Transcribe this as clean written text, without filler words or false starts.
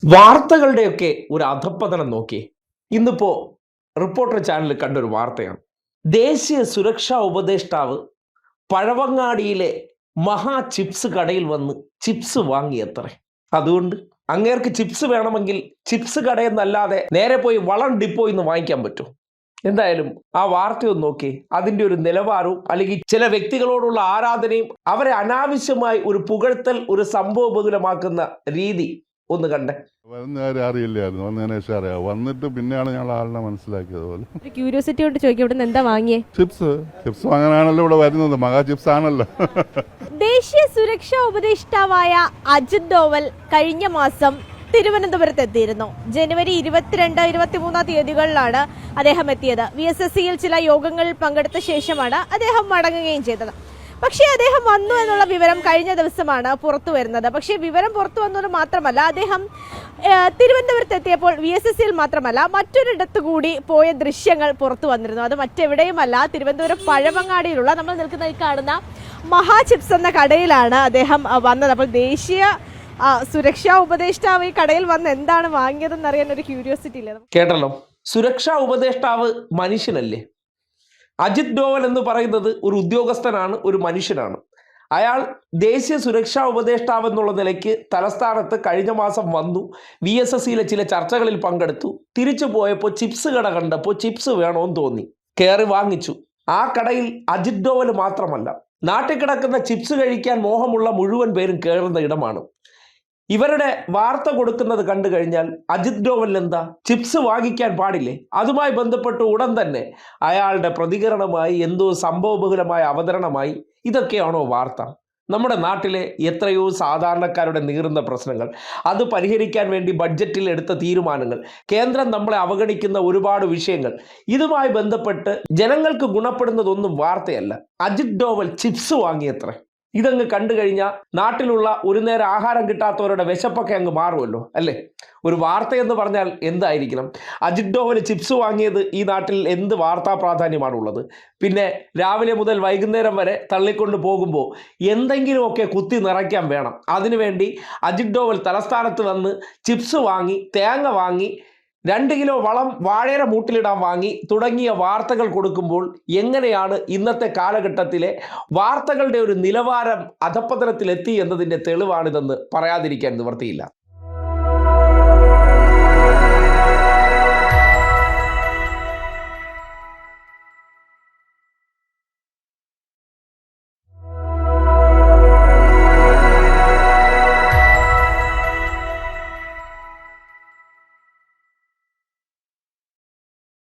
വാർത്തകളുടെയൊക്കെ ഒരു അധപ്പതനം നോക്കി ഇന്നിപ്പോ റിപ്പോർട്ടർ ചാനലിൽ കണ്ടൊരു വാർത്തയാണ്. ദേശീയ സുരക്ഷാ ഉപദേഷ്ടാവ് പഴവങ്ങാടിയിലെ മഹാ ചിപ്സ് കടയിൽ വന്ന് ചിപ്സ് വാങ്ങിയത്രേ. അതുകൊണ്ട് അങ്ങേർക്ക് ചിപ്സ് വേണമെങ്കിൽ ചിപ്സ് കടയിൽ നിന്നല്ലാതെ നേരെ പോയി വളം ഡിപ്പോയിൽ നിന്ന് വാങ്ങിക്കാൻ പറ്റും. എന്തായാലും ആ വാർത്തയൊന്ന് നോക്കി അതിൻ്റെ ഒരു നിലവാരവും അല്ലെങ്കിൽ ചില വ്യക്തികളോടുള്ള ആരാധനയും അവരെ അനാവശ്യമായി ഒരു പുകഴ്ത്തൽ ഒരു സംഭവബഹുലമാക്കുന്ന രീതി ഒന്ന് കണ്ടേ. വരുന്നവരെ അറിയില്ലായിരുന്നു, വന്നതിന് ശേഷം അറിയാം. വന്നിട്ട് പിന്നെയാണ് ഞങ്ങൾ ആളിനെ മനസ്സിലാക്കിയത് പോലെ. ക്യൂരിയോസിറ്റി കൊണ്ട് ചോദിക്കും, ഇവിടെ എന്താ വാങ്ങിയേ? ചിപ്സ് വാങ്ങാനാണല്ലോ ഇവിടെ വരുന്നത്, മഹാ ചിപ്സ് ആണല്ലോ. ദേശീയ സുരക്ഷാ ഉപദേഷ്ടാവായ അജിത് ഡോവൽ കഴിഞ്ഞ മാസം തിരുവനന്തപുരത്ത് എത്തിയിരുന്നു. ജനുവരി 22, 23 തീയതികളിലാണ് അദ്ദേഹം എത്തിയത്. VSSCയിൽ ചില യോഗങ്ങളിൽ പങ്കെടുത്ത ശേഷമാണ് അദ്ദേഹം മടങ്ങുകയും ചെയ്തത്. പക്ഷേ അദ്ദേഹം വന്നു എന്നുള്ള വിവരം കഴിഞ്ഞ ദിവസമാണ് പുറത്തു വരുന്നത്. പക്ഷേ വിവരം പുറത്തു വന്നത് മാത്രമല്ല, അദ്ദേഹം തിരുവനന്തപുരത്ത് എത്തിയപ്പോൾ VSSCയിൽ മാത്രമല്ല മറ്റൊരിടത്തു കൂടി പോയ ദൃശ്യങ്ങൾ പുറത്തു വന്നിരുന്നു. അത് മറ്റെവിടെയുമല്ല, തിരുവനന്തപുരം പഴവങ്ങാടിയിലുള്ള നമ്മൾ നിൽക്കുന്ന ഈ കാണുന്ന മഹാ ചിപ്സ് എന്ന കടയിലാണ് അദ്ദേഹം വന്നത്. അപ്പോൾ ദേശീയ സുരക്ഷാ ഉപദേഷ്ടാവ് ഈ കടയിൽ വന്ന് എന്താണ് വാങ്ങിയതെന്ന് അറിയാൻ ഒരു ക്യൂരിയോസിറ്റി ഇല്ല. കേട്ടല്ലോ, സുരക്ഷാ ഉപദേഷ്ടാവ് മനുഷ്യനല്ലേ? അജിത് ഡോവൽ എന്ന് പറയുന്നത് ഒരു ഉദ്യോഗസ്ഥനാണ്, ഒരു മനുഷ്യനാണ്. അയാൾ ദേശീയ സുരക്ഷാ ഉപദേഷ്ടാവ് എന്നുള്ള നിലയ്ക്ക് തലസ്ഥാനത്ത് കഴിഞ്ഞ മാസം വന്നു. VSSCയിലെ ചില ചർച്ചകളിൽ പങ്കെടുത്തു. തിരിച്ചു പോയപ്പോൾ ചിപ്സ് കട കണ്ടപ്പോൾ ചിപ്സ് വേണമെന്ന് തോന്നി, കയറി വാങ്ങിച്ചു. ആ കടയിൽ അജിത് ഡോവൽ മാത്രമല്ല, നാട്ടിൽ കിടക്കുന്ന ചിപ്സ് കഴിക്കാൻ മോഹമുള്ള മുഴുവൻ പേരും കയറുന്ന ഇടമാണ്. ഇവരുടെ വാർത്ത കൊടുക്കുന്നത് കണ്ടു കഴിഞ്ഞാൽ അജിത് ഡോവൽ എന്താ ചിപ്സ് വാങ്ങിക്കാൻ പാടില്ലേ? അതുമായി ബന്ധപ്പെട്ട് ഉടൻ തന്നെ അയാളുടെ പ്രതികരണമായി എന്തോ സംഭവബഹുലമായ അവതരണമായി. ഇതൊക്കെയാണോ വാർത്ത? നമ്മുടെ നാട്ടിലെ എത്രയോ സാധാരണക്കാരുടെ നീറുന്ന പ്രശ്നങ്ങൾ, അത് പരിഹരിക്കാൻ വേണ്ടി ബഡ്ജറ്റിൽ എടുത്ത തീരുമാനങ്ങൾ, കേന്ദ്രം നമ്മളെ അവഗണിക്കുന്ന ഒരുപാട് വിഷയങ്ങൾ, ഇതുമായി ബന്ധപ്പെട്ട് ജനങ്ങൾക്ക് ഗുണപ്പെടുന്നതൊന്നും വാർത്തയല്ല. അജിത് ഡോവൽ ചിപ്സ് വാങ്ങിയത്രേ. ഇതങ്ങ് കണ്ടു കഴിഞ്ഞാൽ നാട്ടിലുള്ള ഒരു നേരം ആഹാരം കിട്ടാത്തവരുടെ വിശപ്പൊക്കെ അങ്ങ് മാറുമല്ലോ, അല്ലേ? ഒരു വാർത്തയെന്ന് പറഞ്ഞാൽ എന്തായിരിക്കണം? അജിത് ഡോവൽ ചിപ്സ് വാങ്ങിയത് ഈ നാട്ടിൽ എന്ത് വാർത്താ പ്രാധാന്യമാണുള്ളത്? പിന്നെ രാവിലെ മുതൽ വൈകുന്നേരം വരെ തള്ളിക്കൊണ്ട് പോകുമ്പോൾ എന്തെങ്കിലുമൊക്കെ കുത്തി നിറയ്ക്കാൻ വേണം. അതിനുവേണ്ടി അജിത് ഡോവൽ തലസ്ഥാനത്ത് വന്ന് ചിപ്സ് വാങ്ങി, തേങ്ങ വാങ്ങി, 2 കിലോ വളം വാഴയുടെ മൂട്ടിലിടാൻ വാങ്ങി തുടങ്ങിയ വാർത്തകൾ കൊടുക്കുമ്പോൾ എങ്ങനെയാണ് ഇന്നത്തെ കാലഘട്ടത്തിലെ വാർത്തകളുടെ ഒരു നിലവാരം അധപ്പതനത്തിലെത്തി എന്നതിൻ്റെ തെളിവാണിതെന്ന് പറയാതിരിക്കാൻ നിവൃത്തിയില്ല.